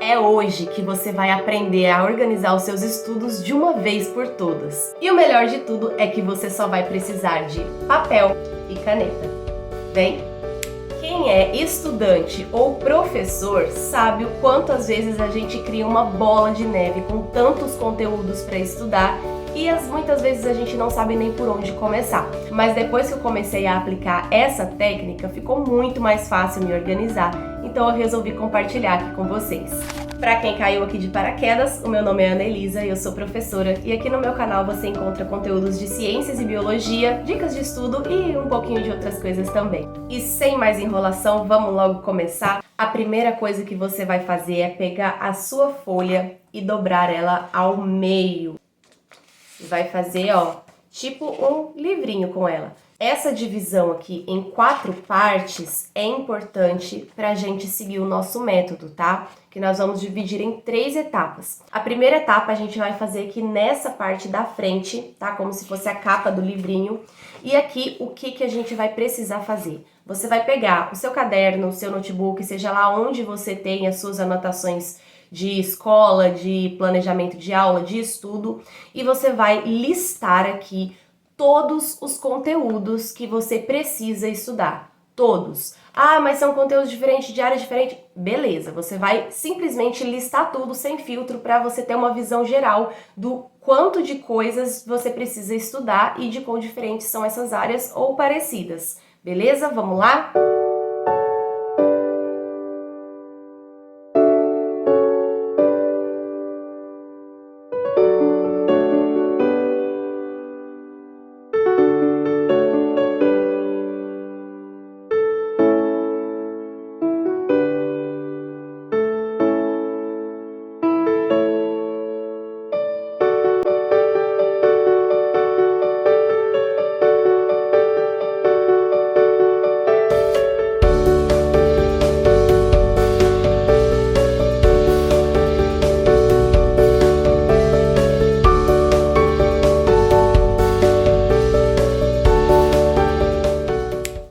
É hoje que você vai aprender a organizar os seus estudos de uma vez por todas. E o melhor de tudo é que você só vai precisar de papel e caneta. Vem? Quem é estudante ou professor sabe o quanto às vezes a gente cria uma bola de neve com tantos conteúdos para estudar e muitas vezes a gente não sabe nem por onde começar. Mas depois que eu comecei a aplicar essa técnica, ficou muito mais fácil me organizar, então eu resolvi compartilhar aqui com vocês. Para quem caiu aqui de paraquedas, o meu nome é Ana Elisa, eu sou professora e aqui no meu canal você encontra conteúdos de ciências e biologia, dicas de estudo e um pouquinho de outras coisas também. E sem mais enrolação, vamos logo começar. A primeira coisa que você vai fazer é pegar a sua folha e dobrar ela ao meio. Vai fazer, ó, tipo um livrinho com ela. Essa divisão aqui em 4 partes é importante para a gente seguir o nosso método, tá? Que nós vamos dividir em 3 etapas. A primeira etapa a gente vai fazer aqui nessa parte da frente, tá? Como se fosse a capa do livrinho. E aqui, o que a gente vai precisar fazer? Você vai pegar o seu caderno, o seu notebook, seja lá onde você tem as suas anotações de escola, de planejamento de aula, de estudo, e você vai listar aqui todos os conteúdos que você precisa estudar. Todos. Ah, mas são conteúdos diferentes, de área diferente? Beleza, você vai simplesmente listar tudo sem filtro para você ter uma visão geral do quanto de coisas você precisa estudar e de quão diferentes são essas áreas ou parecidas. Beleza? Vamos lá?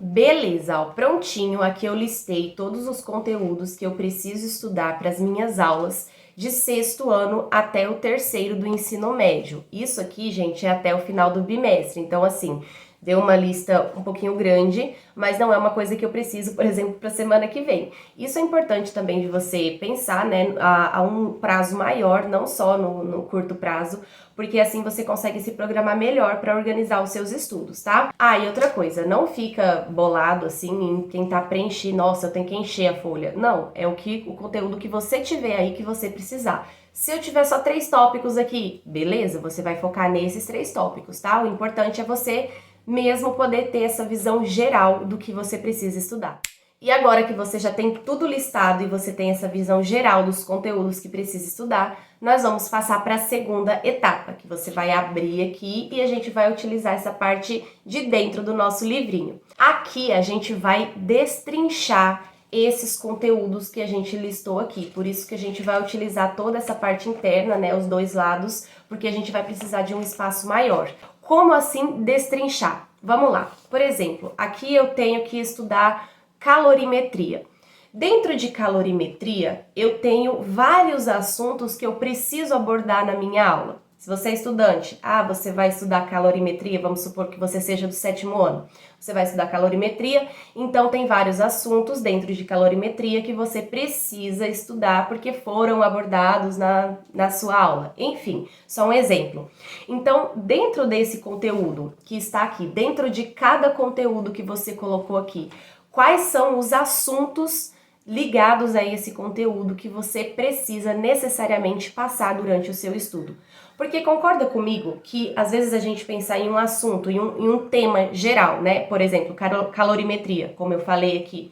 Beleza, ó, prontinho, aqui eu listei todos os conteúdos que eu preciso estudar para as minhas aulas de 6º ano até o 3º do ensino médio. Isso aqui, gente, é até o final do bimestre, então assim, deu uma lista um pouquinho grande, mas não é uma coisa que eu preciso, por exemplo, para a semana que vem. Isso é importante também de você pensar, né, a um prazo maior, não só no curto prazo, porque assim você consegue se programar melhor para organizar os seus estudos, tá? Ah, e outra coisa, não fica bolado assim em tentar preencher, nossa, eu tenho que encher a folha. Não, é o conteúdo que você tiver aí que você precisar. Se eu tiver só 3 tópicos aqui, beleza, você vai focar nesses 3 tópicos, tá? O importante é você mesmo poder ter essa visão geral do que você precisa estudar. E agora que você já tem tudo listado e você tem essa visão geral dos conteúdos que precisa estudar, nós vamos passar para a segunda etapa, que você vai abrir aqui e a gente vai utilizar essa parte de dentro do nosso livrinho. Aqui a gente vai destrinchar esses conteúdos que a gente listou aqui, por isso que a gente vai utilizar toda essa parte interna, né, os 2 lados, porque a gente vai precisar de um espaço maior. Como assim destrinchar? Vamos lá. Por exemplo, aqui eu tenho que estudar calorimetria. Dentro de calorimetria, eu tenho vários assuntos que eu preciso abordar na minha aula. Se você é estudante, você vai estudar calorimetria, vamos supor que você seja do 7º ano. Você vai estudar calorimetria, então tem vários assuntos dentro de calorimetria que você precisa estudar porque foram abordados na sua aula. Enfim, só um exemplo. Então, dentro desse conteúdo que está aqui, dentro de cada conteúdo que você colocou aqui, quais são os assuntos ligados a esse conteúdo que você precisa necessariamente passar durante o seu estudo? Porque concorda comigo que às vezes a gente pensar em um assunto, em um tema geral, né? Por exemplo, calorimetria, como eu falei aqui.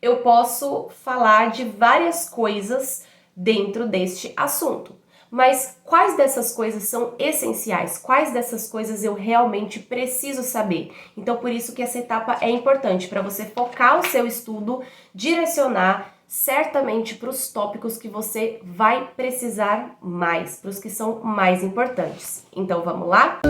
Eu posso falar de várias coisas dentro deste assunto. Mas quais dessas coisas são essenciais? Quais dessas coisas eu realmente preciso saber? Então, por isso que essa etapa é importante, para você focar o seu estudo, direcionar certamente para os tópicos que você vai precisar mais, para os que são mais importantes. Então, vamos lá?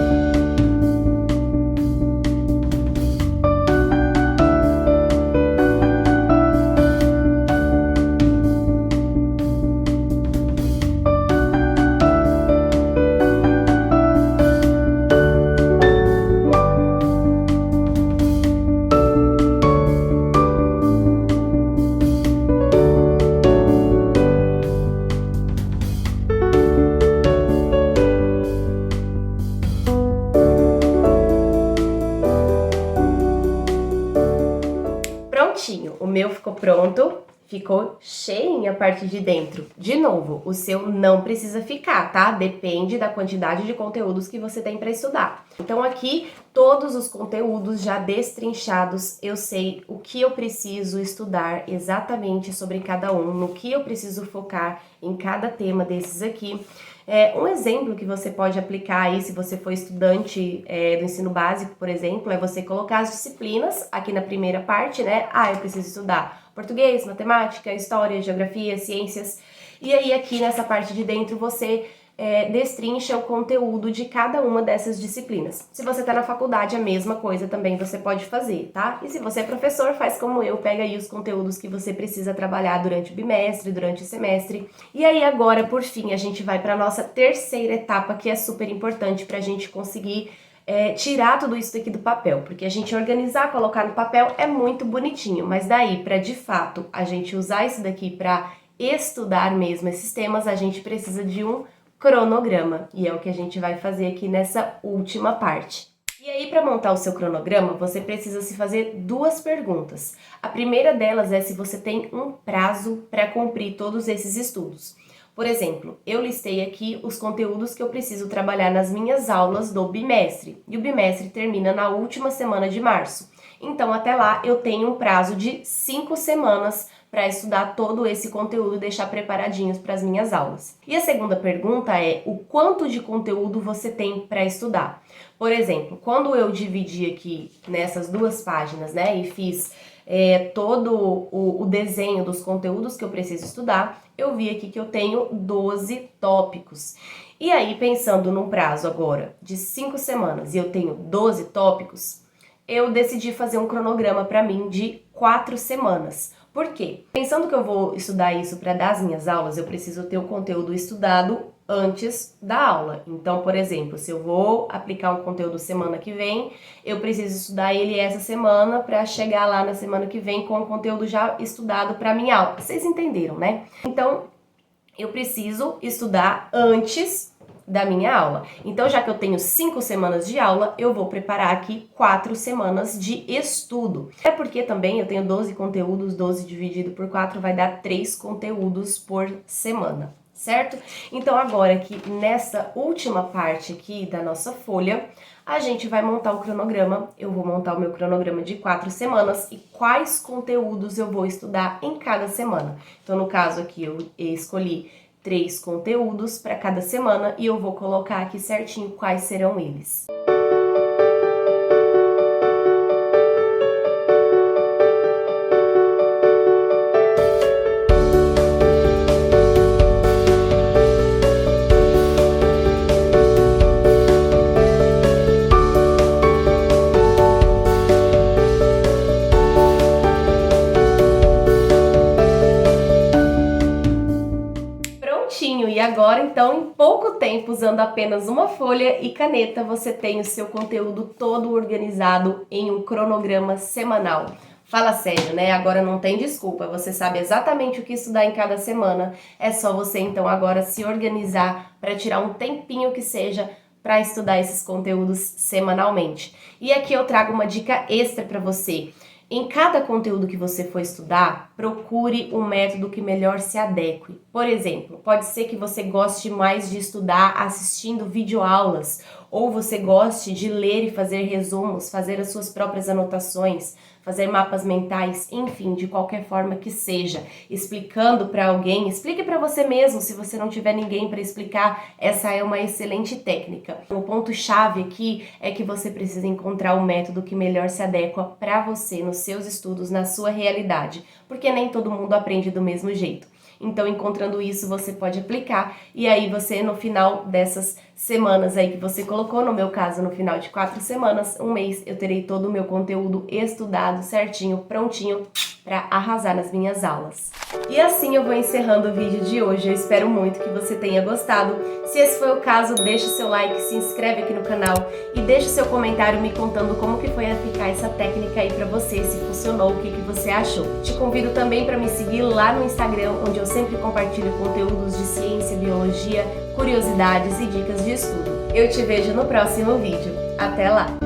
pronto. Ficou cheinha a parte de dentro. De novo, o seu não precisa ficar, tá? Depende da quantidade de conteúdos que você tem para estudar. Então aqui, todos os conteúdos já destrinchados, eu sei o que eu preciso estudar exatamente sobre cada um, no que eu preciso focar em cada tema desses aqui. Um exemplo que você pode aplicar aí, se você for estudante do ensino básico, por exemplo, é você colocar as disciplinas aqui na primeira parte, né? Eu preciso estudar português, matemática, história, geografia, ciências. E aí aqui nessa parte de dentro você destrincha o conteúdo de cada uma dessas disciplinas. Se você está na faculdade, a mesma coisa também você pode fazer, tá? E se você é professor, faz como eu, pega aí os conteúdos que você precisa trabalhar durante o bimestre, durante o semestre. E aí agora, por fim, a gente vai para a nossa terceira etapa, que é super importante para a gente conseguir tirar tudo isso daqui do papel, porque a gente organizar, colocar no papel é muito bonitinho, mas daí para de fato a gente usar isso daqui para estudar mesmo esses temas, a gente precisa de um cronograma, e é o que a gente vai fazer aqui nessa última parte. E aí, para montar o seu cronograma, você precisa se fazer duas perguntas. A primeira delas é se você tem um prazo para cumprir todos esses estudos. Por exemplo, eu listei aqui os conteúdos que eu preciso trabalhar nas minhas aulas do bimestre, e o bimestre termina na última semana de março. Então, até lá, eu tenho um prazo de 5 semanas para estudar todo esse conteúdo e deixar preparadinhos para as minhas aulas. E a segunda pergunta é o quanto de conteúdo você tem para estudar. Por exemplo, quando eu dividi aqui nessas duas páginas, né, e fiz todo o desenho dos conteúdos que eu preciso estudar, eu vi aqui que eu tenho 12 tópicos. E aí, pensando num prazo agora de 5 semanas e eu tenho 12 tópicos, eu decidi fazer um cronograma para mim de 4 semanas. Por quê? Pensando que eu vou estudar isso para dar as minhas aulas, eu preciso ter o conteúdo estudado antes da aula. Então, por exemplo, se eu vou aplicar um conteúdo semana que vem, eu preciso estudar ele essa semana para chegar lá na semana que vem com o conteúdo já estudado para minha aula. Vocês entenderam, né? Então, eu preciso estudar antes da minha aula. Então, já que eu tenho 5 semanas de aula, eu vou preparar aqui 4 semanas de estudo. É porque também eu tenho 12 conteúdos, 12 dividido por 4 vai dar 3 conteúdos por semana, certo? Então, agora aqui nessa última parte aqui da nossa folha, a gente vai montar o cronograma. Eu vou montar o meu cronograma de 4 semanas e quais conteúdos eu vou estudar em cada semana. Então, no caso aqui, eu escolhi 3 conteúdos para cada semana e eu vou colocar aqui certinho quais serão eles. E agora, então, em pouco tempo, usando apenas uma folha e caneta, você tem o seu conteúdo todo organizado em um cronograma semanal. Fala sério, né? Agora não tem desculpa, você sabe exatamente o que estudar em cada semana. É só você, então, agora se organizar para tirar um tempinho que seja para estudar esses conteúdos semanalmente. E aqui eu trago uma dica extra para você. Em cada conteúdo que você for estudar, procure um método que melhor se adeque. Por exemplo, pode ser que você goste mais de estudar assistindo videoaulas, ou você goste de ler e fazer resumos, fazer as suas próprias anotações, fazer mapas mentais, enfim, de qualquer forma que seja, explicando para alguém, explique para você mesmo, se você não tiver ninguém para explicar, essa é uma excelente técnica. O ponto-chave aqui é que você precisa encontrar o método que melhor se adequa para você, nos seus estudos, na sua realidade, porque nem todo mundo aprende do mesmo jeito. Então, encontrando isso, você pode aplicar e aí você, no final dessas semanas aí que você colocou, no meu caso, no final de 4 semanas, um mês, eu terei todo o meu conteúdo estudado, certinho, prontinho para arrasar nas minhas aulas. E assim eu vou encerrando o vídeo de hoje. Eu espero muito que você tenha gostado. Se esse foi o caso, deixa o seu like, se inscreve aqui no canal e deixa o seu comentário me contando como que foi aplicar essa técnica aí pra você, se funcionou, o que você achou. Te convido também para me seguir lá no Instagram, onde eu sempre compartilho conteúdos de ciência, biologia, curiosidades e dicas de estudo. Eu te vejo no próximo vídeo. Até lá!